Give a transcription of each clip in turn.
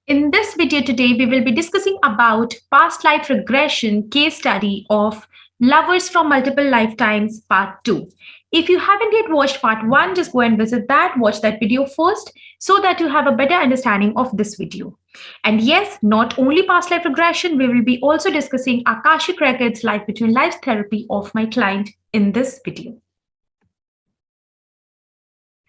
In this video today, we will be discussing about past life regression case study of Lovers from Multiple Lifetimes Part 2. If you haven't yet watched Part 1, just go and visit that, watch that video first so that you have a better understanding of this video. And yes, not only past life regression, we will be also discussing Akashic Records Life Between Lives therapy of my client in this video.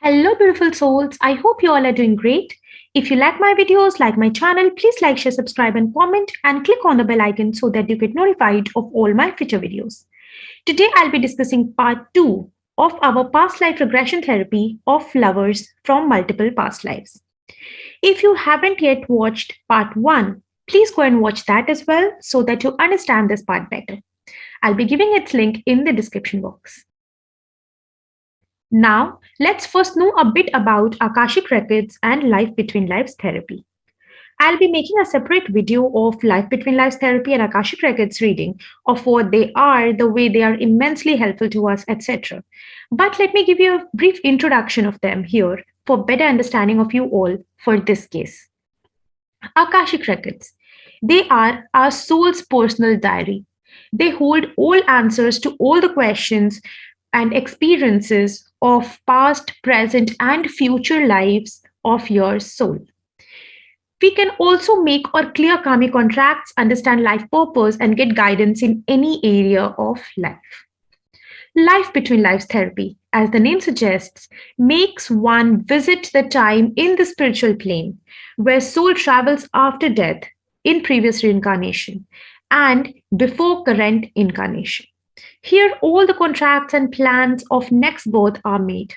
Hello, beautiful souls. I hope you all are doing great. If you like my videos, like my channel, please like, share, subscribe, and comment, and click on the bell icon so that you get notified of all my future videos. Today, I'll be discussing part 2 of our past life regression therapy of lovers from multiple past lives. If you haven't yet watched part 1, please go and watch that as well so that you understand this part better. I'll be giving its link in the description box. Now, let's first know a bit about Akashic Records and Life Between Lives therapy. I'll be making a separate video of Life Between Lives therapy and Akashic Records reading of what they are, the way they are immensely helpful to us, etc. But let me give you a brief introduction of them here for better understanding of you all for this case. Akashic Records. They are our soul's personal diary. They hold all answers to all the questions and experiences of past, present, and future lives of your soul. We can also make or clear karmic contracts, understand life purpose, and get guidance in any area of life. Life Between Lives therapy, as the name suggests, makes one visit the time in the spiritual plane where soul travels after death in previous reincarnation and before current incarnation. Here, all the contracts and plans of next birth are made.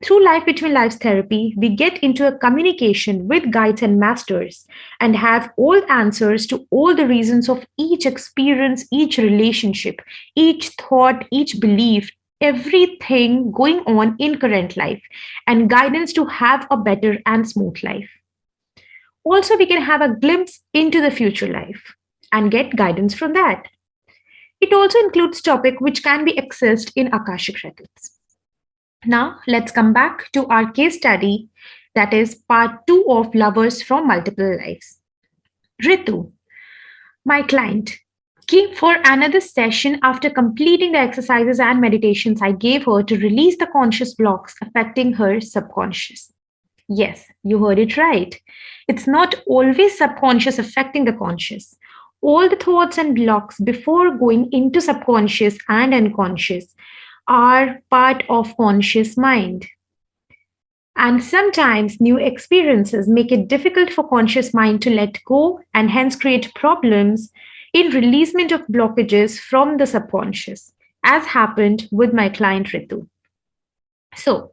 Through Life Between Lives therapy, we get into a communication with guides and masters and have all answers to all the reasons of each experience, each relationship, each thought, each belief, everything going on in current life, and guidance to have a better and smooth life. Also, we can have a glimpse into the future life and get guidance from that. It also includes topic which can be accessed in Akashic Records. Now, let's come back to our case study, that is part 2 of Lovers from Multiple Lives. Ritu, my client, came for another session after completing the exercises and meditations I gave her to release the conscious blocks affecting her subconscious. Yes, you heard it right. It's not always subconscious affecting the conscious. All the thoughts and blocks before going into subconscious and unconscious are part of conscious mind. And sometimes new experiences make it difficult for conscious mind to let go and hence create problems in releasement of blockages from the subconscious, as happened with my client Ritu. So,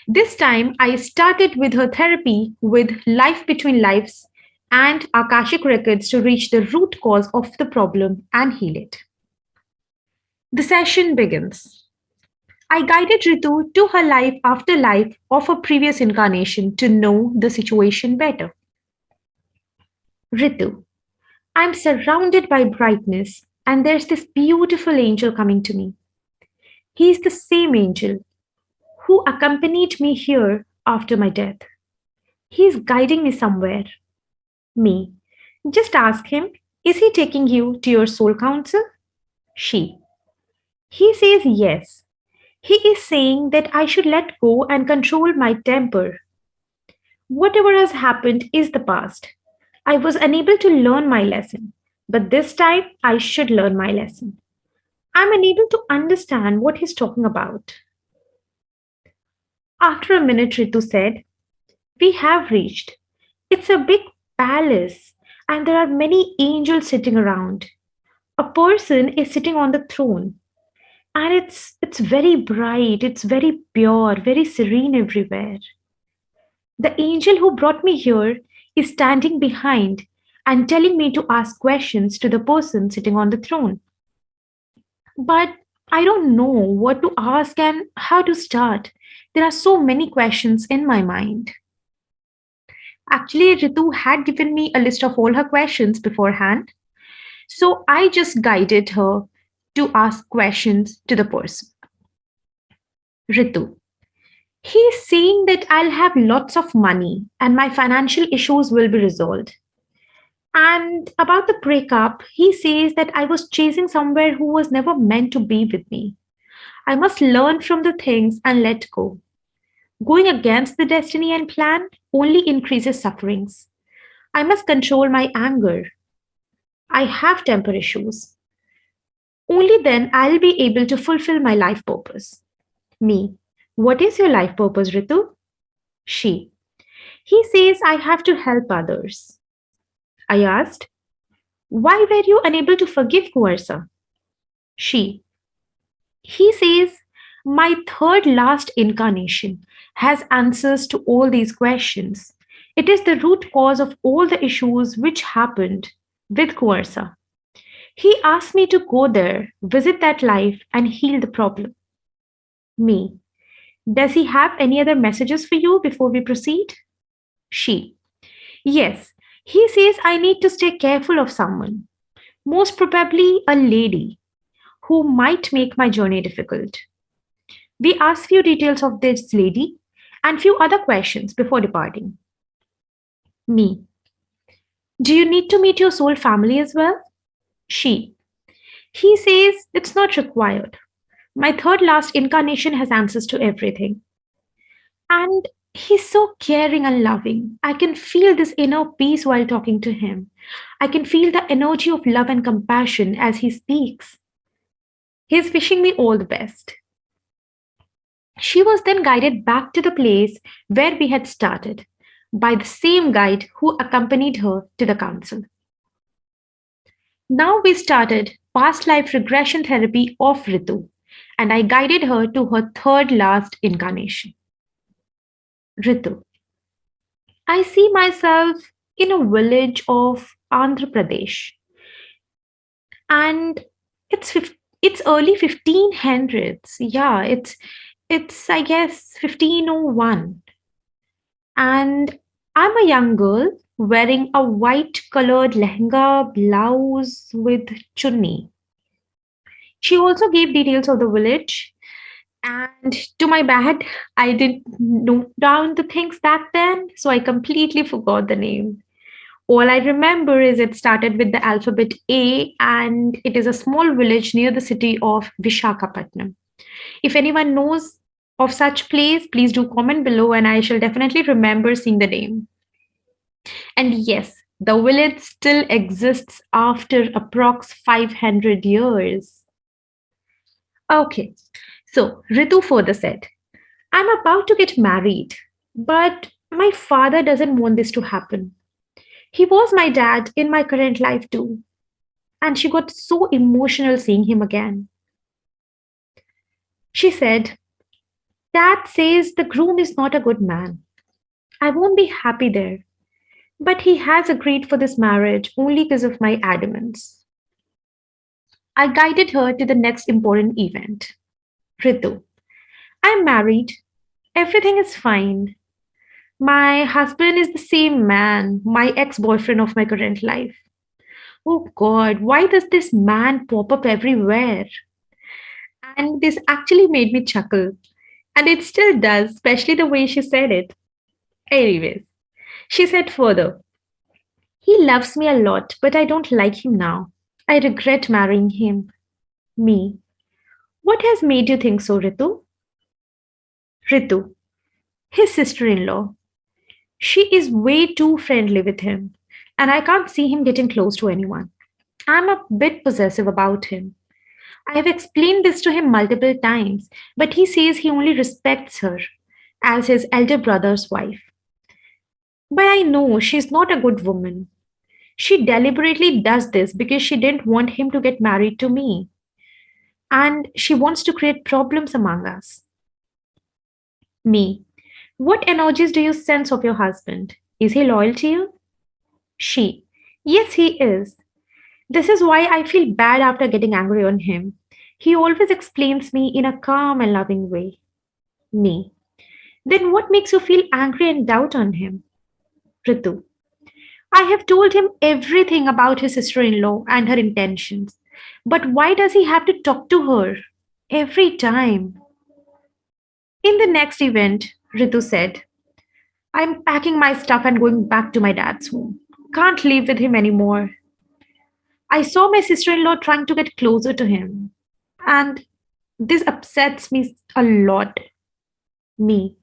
this time I started with her therapy with Life Between Lives and Akashic Records to reach the root cause of the problem and heal it. The session begins. I guided Ritu to her life after life of a previous incarnation to know the situation better. Ritu, I'm surrounded by brightness and there's this beautiful angel coming to me. He's the same angel who accompanied me here after my death. He's guiding me somewhere. Me. Just ask him, is he taking you to your soul council? She. He says yes. He is saying that I should let go and control my temper. Whatever has happened is the past. I was unable to learn my lesson, but this time I should learn my lesson. I'm unable to understand what he's talking about. After a minute, Ritu said, we have reached. It's a big palace, and there are many angels sitting around. A person is sitting on the throne, and it's very bright, it's very pure, very serene everywhere. The angel who brought me here is standing behind and telling me to ask questions to the person sitting on the throne. But I don't know what to ask and how to start. There are so many questions in my mind. Actually, Ritu had given me a list of all her questions beforehand. So I just guided her to ask questions to the person. Ritu, He's saying that I'll have lots of money and my financial issues will be resolved. And about the breakup, he says that I was chasing somewhere who was never meant to be with me. I must learn from the things and let go. Going against the destiny and plan only increases sufferings. I must control my anger. I have temper issues. Only then I'll be able to fulfill my life purpose. Me. What is your life purpose, Ritu? She. He says I have to help others. I asked, why were you unable to forgive Kuarsa? She. He says, my third last incarnation has answers to all these questions. It is the root cause of all the issues which happened with Kuarsa. He asked me to go there, visit that life, and heal the problem. Me. Does he have any other messages for you before we proceed? She. Yes. He says I need to stay careful of someone, most probably a lady, who might make my journey difficult. We asked few details of this lady and few other questions before departing. Me. Do you need to meet your soul family as well? She. He says it's not required. My third last incarnation has answers to everything. And he's so caring and loving. I can feel this inner peace while talking to him. I can feel the energy of love and compassion as he speaks. He's wishing me all the best. She was then guided back to the place where we had started by the same guide who accompanied her to the council. Now we started past life regression therapy of Ritu, and I guided her to her third last incarnation. Ritu. I see myself in a village of Andhra Pradesh, and it's early 1500s. Yeah, it's I guess 1501, and I'm a young girl wearing a white colored lehenga blouse with chunni. She also gave details of the village, and to my bad, I didn't note down the things back then, so I completely forgot the name. All I remember is it started with the alphabet A, and it is a small village near the city of Vishakhapatnam. If anyone knows of such place, please do comment below, and I shall definitely remember seeing the name. And yes, the village still exists after approx 500 years. Okay, so Ritu further said, I'm about to get married, but my father doesn't want this to happen. He was my dad in my current life too. And she got so emotional seeing him again. She said, Dad says the groom is not a good man. I won't be happy there. But he has agreed for this marriage only because of my adamance. I guided her to the next important event. Ritu. I'm married. Everything is fine. My husband is the same man, my ex boyfriend of my current life. Oh God, why does this man pop up everywhere? And this actually made me chuckle. And it still does, especially the way she said it. Anyways, she said further, he loves me a lot, but I don't like him now. I regret marrying him. Me. What has made you think so, Ritu? Ritu. His sister in law. She is way too friendly with him, and I can't see him getting close to anyone. I'm a bit possessive about him. I have explained this to him multiple times, but he says he only respects her as his elder brother's wife. But I know she's not a good woman. She deliberately does this because she didn't want him to get married to me. And she wants to create problems among us. Me. What energies do you sense of your husband? Is he loyal to you? She. Yes, he is. This is why I feel bad after getting angry on him. He always explains me in a calm and loving way. Me. Then what makes you feel angry and doubt on him? Ritu. I have told him everything about his sister in law and her intentions. But why does he have to talk to her every time? In the next event, Ritu said, I'm packing my stuff and going back to my dad's home. Can't live with him anymore. I saw my sister in law trying to get closer to him. And this upsets me a lot. Me.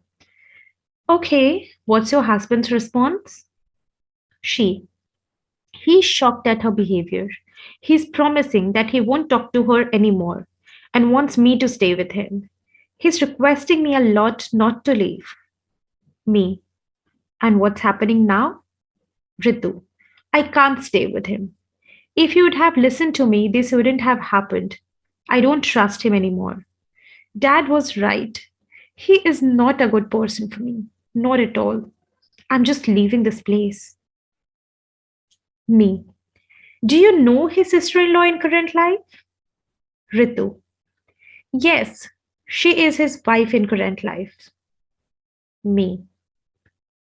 Okay, what's your husband's response? She. He's shocked at her behavior. He's promising that he won't talk to her anymore and wants me to stay with him. He's requesting me a lot not to leave. Me. And what's happening now? Ritu. I can't stay with him. If you would have listened to me, this wouldn't have happened. I don't trust him anymore. Dad was right. He is not a good person for me. Not at all. I'm just leaving this place. Me. Do you know his sister in law in current life? Ritu. Yes, she is his wife in current life. Me.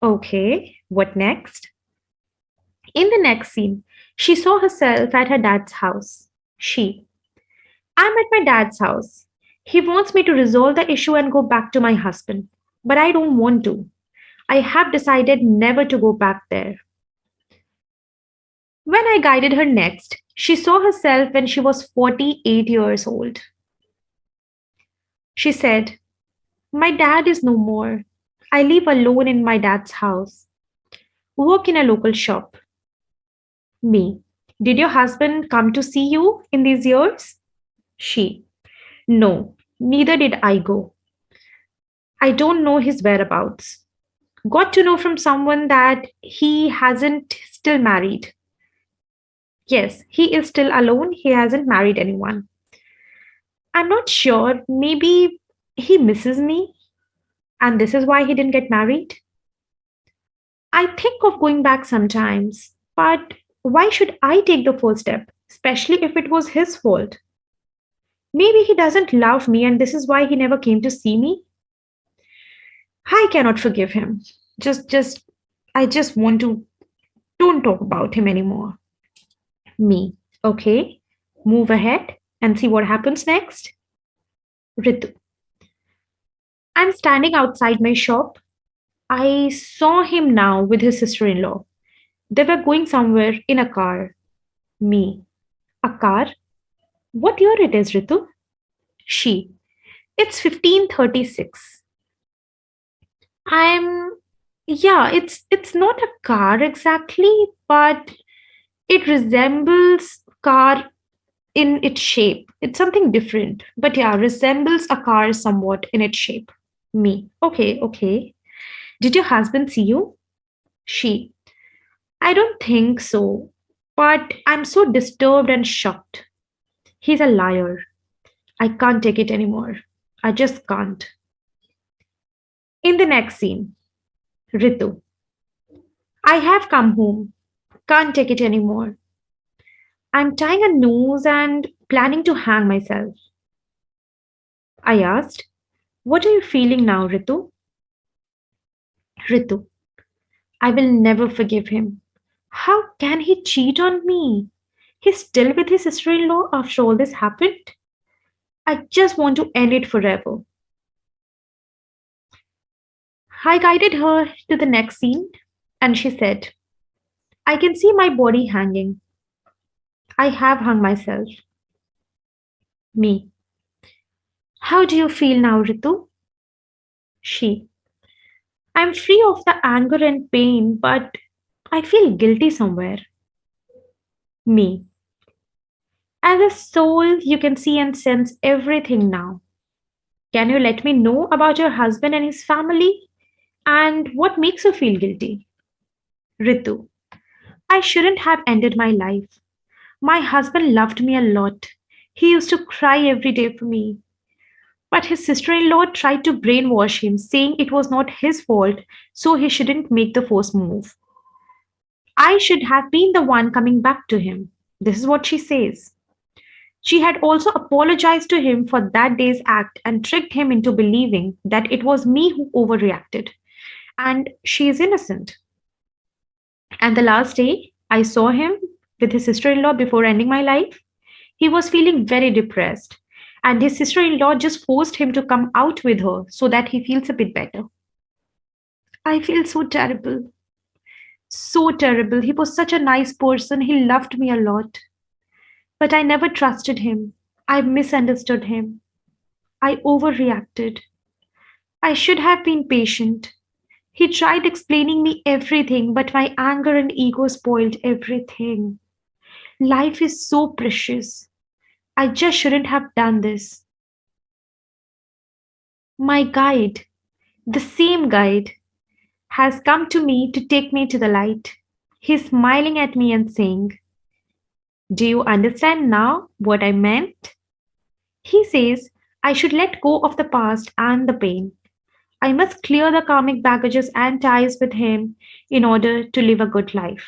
Okay, what next? In the next scene, she saw herself at her dad's house. She. I'm at my dad's house. He wants me to resolve the issue and go back to my husband. But I don't want to. I have decided never to go back there. When I guided her next, she saw herself when she was 48 years old. She said, my dad is no more. I live alone in my dad's house. Work in a local shop. Me. Did your husband come to see you in these years? She. No, neither did I go. I don't know his whereabouts. Got to know from someone that he hasn't still married. Yes, he is still alone. He hasn't married anyone. I'm not sure. Maybe he misses me and this is why he didn't get married. I think of going back sometimes, but why should I take the first step, especially if it was his fault? Maybe he doesn't love me and this is why he never came to see me. I cannot forgive him. I just want to don't talk about him anymore. Me. Okay, move ahead and see what happens next. Ritu. I'm standing outside my shop. I saw him now with his sister in law. They were going somewhere in a car. Me. A car? What year it is, Ritu? She. It's 1536. I'm yeah, it's not a car exactly, but it resembles car in its shape. It's something different, but yeah, resembles a car somewhat in its shape. Me. Okay, okay. Did your husband see you? She. I don't think so, but I'm so disturbed and shocked. He's a liar. I can't take it anymore. I just can't. In the next scene, Ritu. I have come home. Can't take it anymore. I'm tying a noose and planning to hang myself. I asked, what are you feeling now, Ritu? Ritu. I will never forgive him. How can he cheat on me? He's still with his sister in law after all this happened? I just want to end it forever. I guided her to the next scene and she said, I can see my body hanging. I have hung myself. Me. How do you feel now, Ritu? She. I'm free of the anger and pain, but I feel guilty somewhere. Me. As a soul, you can see and sense everything now. Can you let me know about your husband and his family? And what makes you feel guilty? Ritu. I shouldn't have ended my life. My husband loved me a lot. He used to cry every day for me. But his sister in law tried to brainwash him, saying it was not his fault, so he shouldn't make the first move. I should have been the one coming back to him. This is what she says. She had also apologized to him for that day's act and tricked him into believing that it was me who overreacted. And she is innocent. And the last day I saw him with his sister in law before ending my life, he was feeling very depressed. And his sister in law just forced him to come out with her so that he feels a bit better. I feel so terrible. So terrible. He was such a nice person. He loved me a lot. But I never trusted him. I misunderstood him. I overreacted. I should have been patient. He tried explaining me everything, but my anger and ego spoiled everything. Life is so precious. I just shouldn't have done this. My guide, the same guide, has come to me to take me to the light. He's smiling at me and saying, "Do you understand now what I meant?" He says, I should let go of the past and the pain. I must clear the karmic baggages and ties with him in order to live a good life.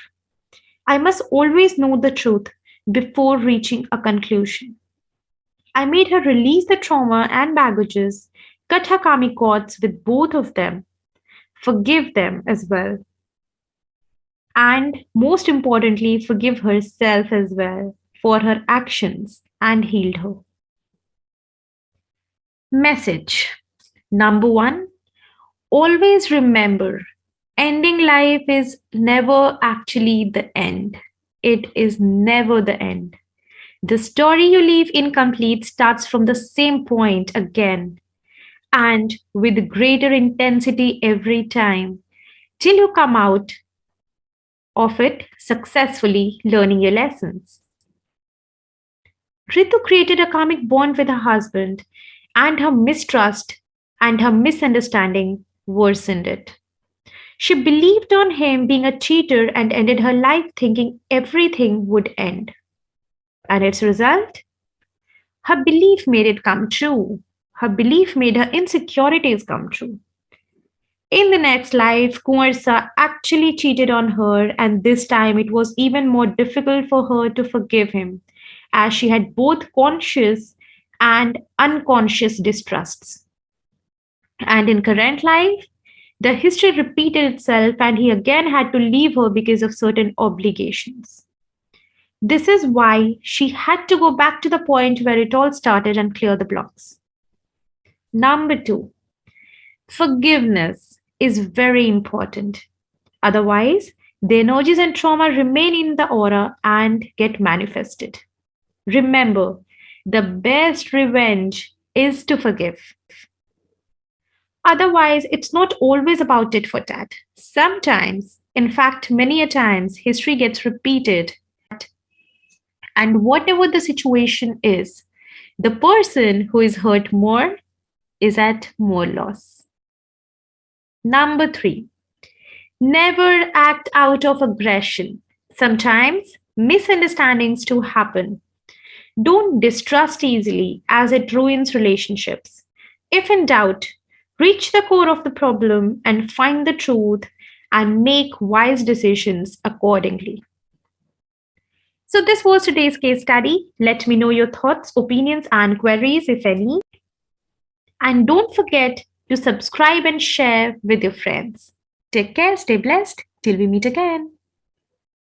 I must always know the truth before reaching a conclusion. I made her release the trauma and baggages, cut her karmic cords with both of them, forgive them as well, and most importantly, forgive herself as well for her actions and healed her. Message number one: always remember, ending life is never actually the end. It is never the end. The story you leave incomplete starts from the same point again and with greater intensity every time till you come out of it successfully learning your lessons. Ritu created a karmic bond with her husband, and her mistrust and her misunderstanding worsened it. She believed on him being a cheater and ended her life thinking everything would end. And its result? Her belief made it come true. Her belief made her insecurities come true. In the next life, Kumarsa actually cheated on her, and this time it was even more difficult for her to forgive him, as she had both conscious and unconscious distrusts. And in current life, the history repeated itself, and he again had to leave her because of certain obligations. This is why she had to go back to the point where it all started and clear the blocks. Number two, forgiveness is very important. Otherwise, the energies and trauma remain in the aura and get manifested. Remember, the best revenge is to forgive. Otherwise, it's not always about tit for tat. Sometimes, in fact, many a times, history gets repeated, and whatever the situation is, the person who is hurt more is at more loss. Number three, never act out of aggression. Sometimes misunderstandings do happen. Don't distrust easily as it ruins relationships. If in doubt, reach the core of the problem and find the truth and make wise decisions accordingly. So, this was today's case study. Let me know your thoughts, opinions, and queries, if any. And don't forget to subscribe and share with your friends. Take care, stay blessed, till we meet again.